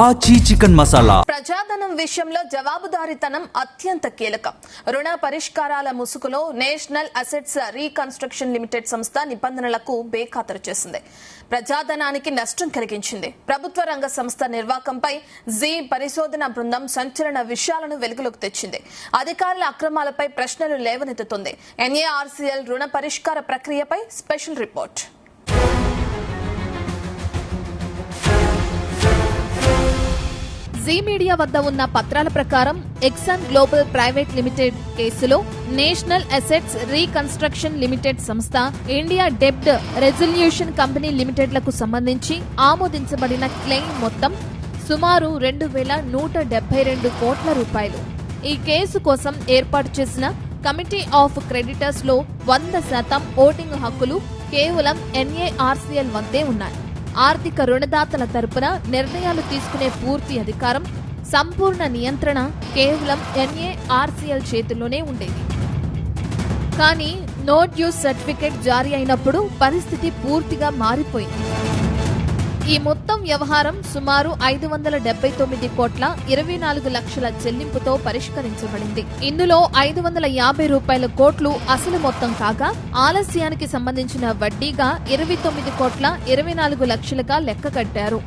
ఆచి చికెన్ మసాలా. ప్రజాధనం విషయంలో జవాబుదారీతనం అత్యంత కీలకం. రుణ పరిష్కారాల ముసుగులో నేషనల్ అసెట్స్ రీకన్స్ట్రక్షన్ లిమిటెడ్ సంస్థ నిబంధనలకు బేఖాతరు చేసింది. ప్రజాధనానికి నష్టం కలిగించింది. ప్రభుత్వ రంగ సంస్థ నిర్వాకంపై జీ పరిశోధన బృందం సంచలన విషయాలను వెలుగులోకి తెచ్చింది. అధికారుల అక్రమాలపై ప్రశ్నలు లేవనెత్తుతుంది. ఎన్ఏఆర్సీఎల్ రుణ పరిష్కార ప్రక్రియపై స్పెషల్ రిపోర్ట్. జీ మీడియా వద్ద ఉన్న పత్రాల ప్రకారం ఎక్సాన్ గ్లోబల్ ప్రైవేట్ లిమిటెడ్ కేసులో నేషనల్ అసెట్స్ రీకన్స్ట్రక్షన్ లిమిటెడ్ సంస్థ, ఇండియా డెబ్ట్ రెజల్యూషన్ కంపెనీ లిమిటెడ్లకు సంబంధించి ఆమోదించబడిన క్లెయిమ్ మొత్తం సుమారు 2,172 కోట్ల రూపాయలు. ఈ కేసు కోసం ఏర్పాటు చేసిన కమిటీ ఆఫ్ క్రెడిటర్స్ లో 100% ఓటింగ్ హక్కులు కేవలం ఎన్ఏఆర్సీఎల్ వద్దే ఉన్నాయి. ఆర్థిక రుణదాతల తరపున నిర్ణయాలు తీసుకునే పూర్తి అధికారం, సంపూర్ణ నియంత్రణ కేవలం ఎన్ఏఆర్సీఎల్ చేతుల్లోనే ఉండేది. కానీ నో డ్యూస్ సర్టిఫికెట్ జారీ అయినప్పుడు పరిస్థితి పూర్తిగా మారిపోయింది. ఈ మొత్తం వ్యవహారం సుమారు 579 కోట్ల 24 లక్షల చెల్లింపుతో పరిష్కరించబడింది. ఇందులో 550 కోట్లు అసలు మొత్తం కాగా, ఆలస్యానికి సంబంధించిన వడ్డీగా 29 కోట్ల 24 లక్షలుగా లెక్క కట్టారు.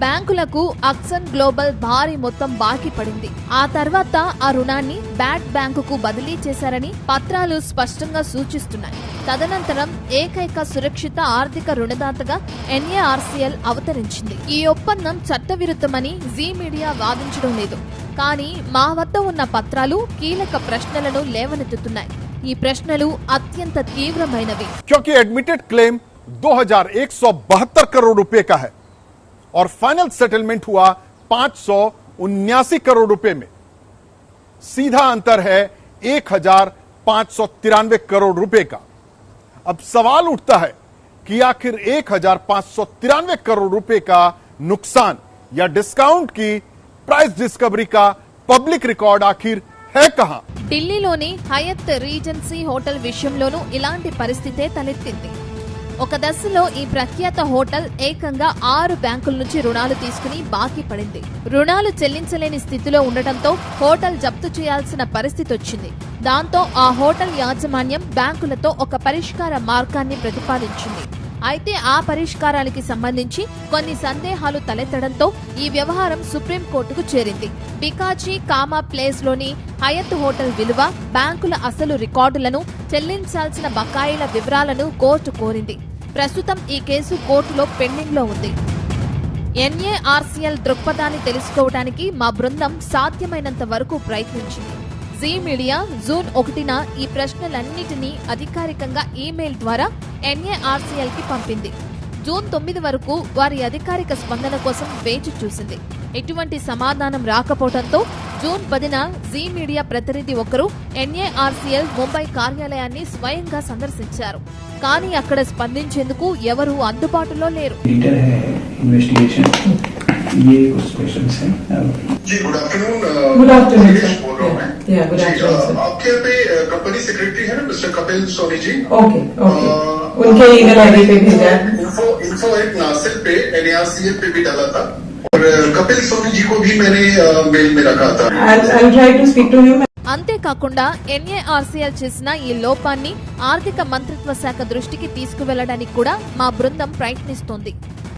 బ్యాంకులకు అక్సన్ గ్లోబల్ భారీ మొత్తం బాకీ పడింది. ఆ తర్వాత ఆ రుణాన్ని బ్యాట్ బ్యాంకుకు బదిలీ చేశారని పత్రాలు స్పష్టంగా సూచిస్తున్నాయి. తదనంతరం ఏకైక సురక్షిత ఆర్థిక రుణదాతగా ఎన్ఏఆర్సీఎల్ అవతరించింది. ఈ ఒప్పందం చట్టవిరుద్ధమని జీ మీడియా వాదించడం లేదు. కానీ మా వద్ద ఉన్న పత్రాలు కీలక ప్రశ్నలను లేవనెత్తుతున్నాయి. ఈ ప్రశ్నలు అత్యంత తీవ్రమైనవి. क्योंकि एडमिटेड क्लेम 2172 करोड़ रुपए का है और फाइनल सेटलमेंट हुआ 579 करोड़ रुपए में. सीधा अंतर है 1593 करोड़ रुपए का. अब सवाल उठता है कि आखिर 1593 करोड़ रुपए का नुकसान या डिस्काउंट की प्राइस डिस्कवरी का पब्लिक रिकॉर्ड आखिर है कहां? ఢిల్లీలోని హయత్ రీజెన్సీ హోటల్ విషయంలోనూ ఇలాంటి పరిస్థితే తలెత్తింది. ఒక దశలో ఈ ప్రఖ్యాత హోటల్ ఏకంగా 6 బ్యాంకుల నుంచి రుణాలు తీసుకుని బాకీ పడింది. రుణాలు చెల్లించలేని స్థితిలో ఉండటంతో హోటల్ జప్తు చేయాల్సిన పరిస్థితి వచ్చింది. దాంతో ఆ హోటల్ యాజమాన్యం బ్యాంకులతో ఒక పరిష్కార మార్గాన్ని ప్రతిపాదించింది. అయితే ఆ పరిష్కారానికి సంబంధించి కొన్ని సందేహాలు తలెత్తడంతో ఈ వ్యవహారం సుప్రీంకోర్టుకు చేరింది. బికాజీ కామా ప్లేస్ లోని హయత్ హోటల్ విలువ, బ్యాంకుల అసలు రికార్డులను, చెల్లించాల్సిన బకాయిల వివరాలను కోర్టు కోరింది. ప్రస్తుతం ఈ కేసు కోర్టులో పెండింగ్ లో ఉంది. ఎన్ఏఆర్సీఎల్ దృక్పథాన్ని తెలుసుకోవడానికి మా బృందం సాధ్యమైనంత వరకు ప్రయత్నించింది. జీ మీడియా జూన్ 1న ఈ ప్రశ్నలన్నిటినీ అధికారికంగా ఈమెయిల్ ద్వారా ఎన్ఏఆర్సీఎల్ కి పంపింది. జూన్ 9 వరకు వారి అధికారిక స్పందన కోసం వేచి చూసింది. ఎటువంటి సమాధానం రాకపోవడంతో జూన్ 10న జీ మీడియా ప్రతినిధి ఒకరు ఎన్ఏఆర్సీఎల్ ముంబై కార్యాలయాన్ని స్వయంగా సందర్శించారు. కానీ అక్కడ స్పందించేందుకు ఎవరూ అందుబాటులో లేరు. ये कुछ क्वेश्चंस हैं जी. Good afternoon. गुड आफ्टरनून बोल रहा हूँ मैं. Good afternoon. आपके यहाँ पे कंपनी सेक्रेटरी है ना mister Kapil Soni ji. Okay okay. उनके ईमेल आईडी पे भेजा है. info@nasir पे NARCL पे भी डाला था और कपिल सोनी जी को भी मैंने मेल में रखा था. I'll try to speak to him. అంతేకాకుండా ఎన్ఏఆర్సీఎల్ చేసిన ఈ లోపాన్ని ఆర్థిక మంత్రిత్వ శాఖ దృష్టికి తీసుకువెళ్లడానికి కూడా మా బృందం ప్రయత్నిస్తోంది.